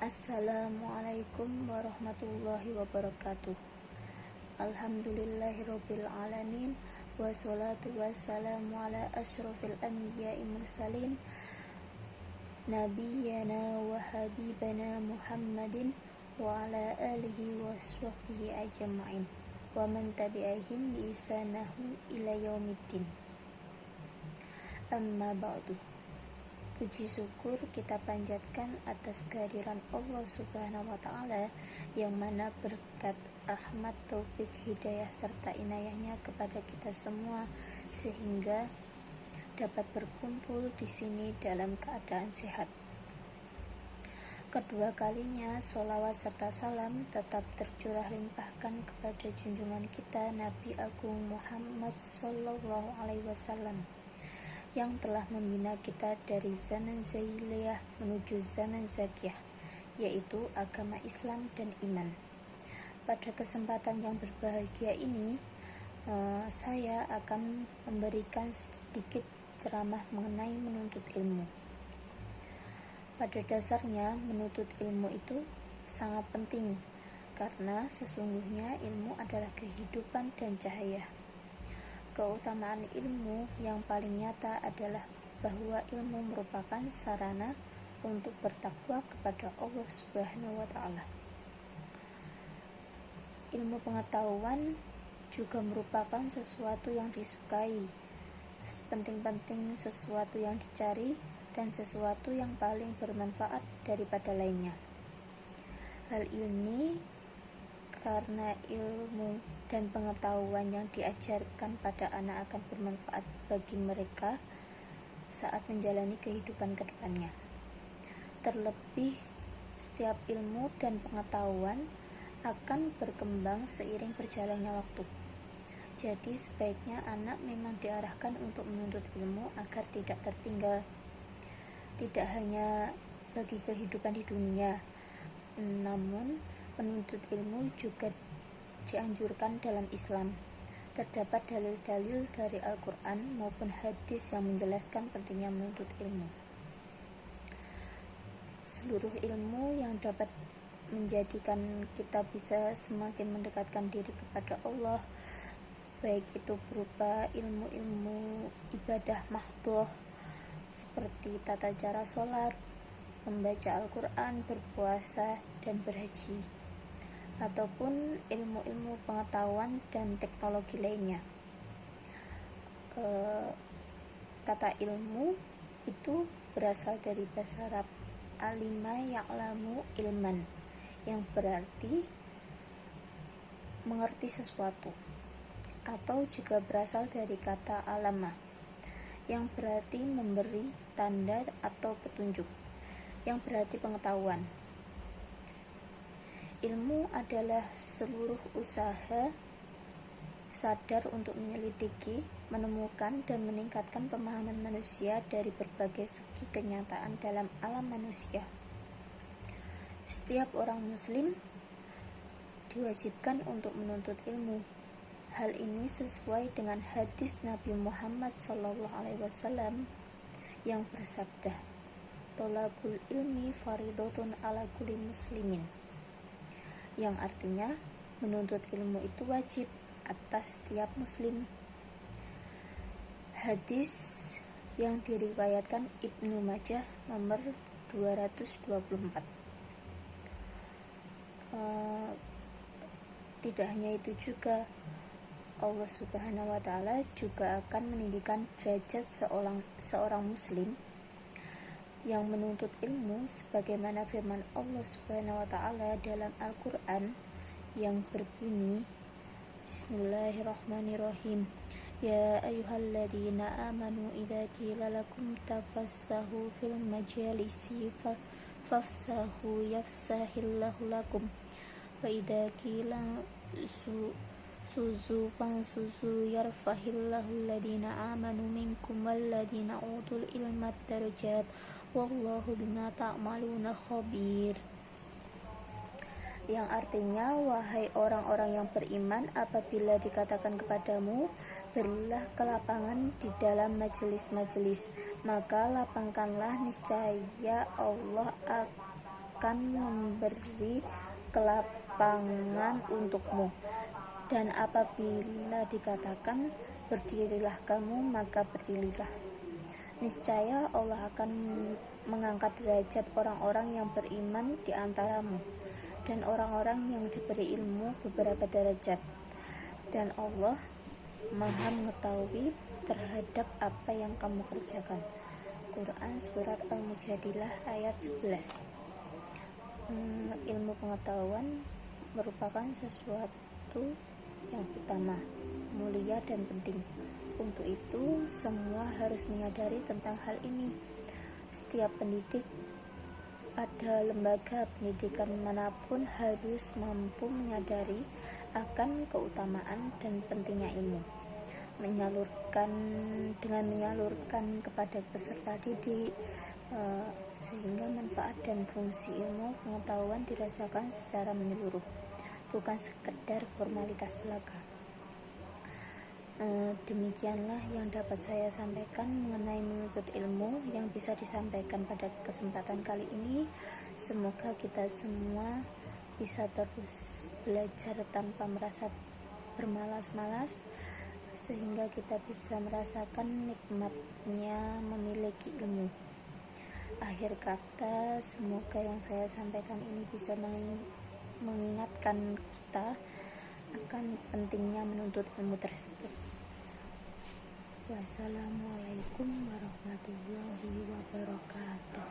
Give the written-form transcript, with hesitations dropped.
Assalamualaikum warahmatullahi wabarakatuh. Alhamdulillahirabbil alamin wassalatu wassalamu ala asyrofil anbiya'i mursalin nabiyyana wa habibana Muhammadin wa ala alihi wa sahbihi ajma'in wa man tabi'ahum bi ihsanihi ila yaumiddin. Amma ba'du. Puji syukur kita panjatkan atas kehadiran Allah Subhanahu wa Ta'ala, yang mana berkat rahmat, taufik, hidayah serta inayahnya kepada kita semua, sehingga dapat berkumpul di sini dalam keadaan sehat. Kedua kalinya sholawat serta salam tetap tercurah limpahkan kepada junjungan kita Nabi Agung Muhammad Sallallahu Alaihi Wasallam, yang telah membina kita dari zaman jahiliyah menuju zaman zakiyah, yaitu agama Islam dan iman. Pada kesempatan yang berbahagia ini, saya akan memberikan sedikit ceramah mengenai menuntut ilmu. Pada dasarnya, menuntut ilmu itu sangat penting, karena sesungguhnya ilmu adalah kehidupan dan cahaya. Keutamaan ilmu yang paling nyata adalah bahwa ilmu merupakan sarana untuk bertakwa kepada Allah Subhanahu wa Ta'ala. Ilmu pengetahuan juga merupakan sesuatu yang disukai, sepenting-penting sesuatu yang dicari, dan sesuatu yang paling bermanfaat daripada lainnya. Hal ini karena ilmu dan pengetahuan yang diajarkan pada anak akan bermanfaat bagi mereka saat menjalani kehidupan ke depannya. Terlebih, setiap ilmu dan pengetahuan akan berkembang seiring berjalannya waktu. Jadi sebaiknya anak memang diarahkan untuk menuntut ilmu agar tidak tertinggal, tidak hanya bagi kehidupan di dunia, namun menuntut ilmu juga dianjurkan dalam Islam. Terdapat dalil-dalil dari Al-Quran maupun hadis yang menjelaskan pentingnya menuntut ilmu. Seluruh ilmu yang dapat menjadikan kita bisa semakin mendekatkan diri kepada Allah, baik itu berupa ilmu-ilmu ibadah mahdhah seperti tata cara sholat, membaca Al-Quran, berpuasa, dan berhaji, ataupun ilmu-ilmu pengetahuan dan teknologi lainnya. Kata ilmu itu berasal dari bahasa Arab alima ya'lamu ilman, yang berarti mengerti sesuatu, atau juga berasal dari kata alama, yang berarti memberi tanda atau petunjuk, yang berarti pengetahuan. Ilmu adalah seluruh usaha sadar untuk menyelidiki, menemukan, dan meningkatkan pemahaman manusia dari berbagai segi kenyataan dalam alam manusia. Setiap orang muslim diwajibkan untuk menuntut ilmu. Hal ini sesuai dengan hadis Nabi Muhammad SAW yang bersabda, "Thalabul ilmi faridatun ala kulli muslimin", yang artinya menuntut ilmu itu wajib atas setiap muslim. Hadis yang diriwayatkan Ibnu Majah nomor 224. Tidak hanya itu juga, Allah Subhanahu wa Ta'ala juga akan meninggikan derajat seorang muslim yang menuntut ilmu, sebagaimana firman Allah Subhanahu wa Ta'ala dalam Al-Quran yang berbunyi, Bismillahirrahmanirrahim, Ya ayyuhalladzina amanu idza qila lakum tafassahu fil majalisi fafsahu yafsahillahu lakum wa idza qila suzu fansuzu yarfahillahu alladhina amanu minkum walladhina utul ilma darajat wallahu bima ta'maluna khabir, yang artinya, wahai orang-orang yang beriman, apabila dikatakan kepadamu, berilah kelapangan di dalam majelis-majelis, maka lapangkanlah, niscaya Allah akan memberi kelapangan untukmu. Dan apabila dikatakan berdirilah kamu, maka berdirilah. Niscaya Allah akan mengangkat derajat orang-orang yang beriman di antaramu dan orang-orang yang diberi ilmu beberapa derajat. Dan Allah Maha mengetahui terhadap apa yang kamu kerjakan. Quran Surat Al-Mujadilah ayat 11. Ilmu pengetahuan merupakan sesuatu yang utama, mulia dan penting. Untuk itu, semua harus menyadari tentang hal ini. Setiap pendidik pada lembaga pendidikan manapun harus mampu menyadari akan keutamaan dan pentingnya ilmu. Dengan menyalurkan kepada peserta didik, sehingga manfaat dan fungsi ilmu pengetahuan dirasakan secara menyeluruh, bukan sekedar formalitas belaka. Demikianlah yang dapat saya sampaikan mengenai menuntut ilmu yang bisa disampaikan pada kesempatan kali ini. Semoga kita semua bisa terus belajar tanpa merasa bermalas-malas, sehingga kita bisa merasakan nikmatnya memiliki ilmu. Akhir kata, semoga yang saya sampaikan ini bisa mengingatkan kita akan pentingnya menuntut ilmu tersebut. Wassalamualaikum warahmatullahi wabarakatuh.